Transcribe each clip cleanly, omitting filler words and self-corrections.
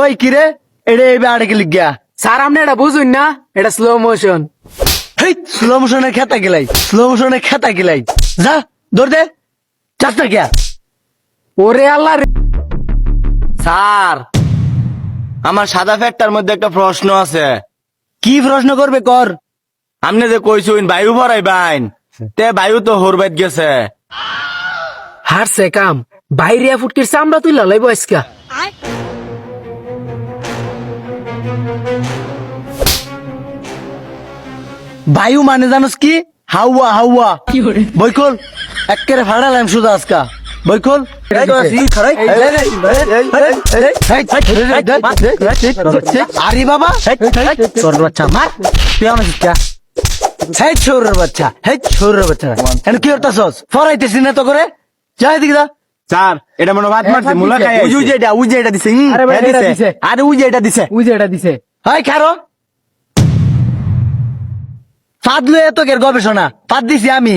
ওই কিরে এটা এইবার আড়ে গেলি গিয়া স্যার আপনি এটা বুঝুন না, এটা স্লো মোশন। হেই স্লো মোশনের খেতা গেলাই, স্লো মোশনের খেতা গেলাই। যা দৌড় দে, চাস না গিয়া। ওরে আল্লাহ রে। স্যার আমার সাদা ফ্যাটটার মধ্যে একটা প্রশ্ন আছে। কি প্রশ্ন করবে কর। আপনি যে কইছুন বায়ু ভরাই বাইন, তে বায়ু তো হরবাইত গেছে। হারছে কাম, বাইরে ফুটকির চামড়া তুই লাইব আজকা। বায়ু মানে জানোস কি? হাওয়া হাওয়া। বইকল একেবারে ফাড়ালাম শুধু আজকা। বইকল আরে বাবা তোর বাচ্চা মার তুই আমার শিক্ষা। হেই ছোরের বাচ্চা, হেই ছোরের বাচ্চা এখন কি করতেছস? ফরাইতেছিস না তো করে, যাই দিকে যা। স্যার এটা মনে ভাত মারছে মুলা খাই। উই যে এটা দিছে। আরে ভাই, এটা দিছে। আরে উই যে এটা দিছে। ওই যে এটা দিছে। হাই খারো ফাদলে এত কের গবেষণা ফাদ দিছি আমি।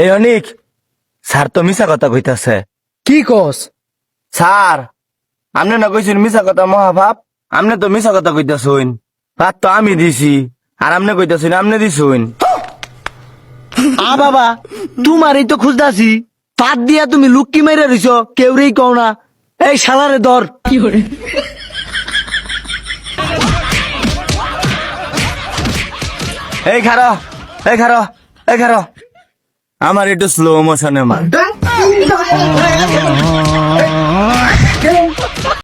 এই অনিক স্যার তো মিছা কথা কইতাছে। কি কস? স্যার আপনি না কইছেন মিছা কথা মহাভাব, আপনি তো মিছা কথা কইতাছুন। ভাত তো আমি দিছি আর আপনি কইতাছুন আপনি দিছুন। আ বাবা তোমারই তো খুঁজতাছি, ফাদ দিয়া তুমি লুক্কি মেরে রইছ, কেউরেই কও না। এই শালারে ধর। এই খারো, এই খারো, এই খারো, আমার একটু স্লো মোশনে মার।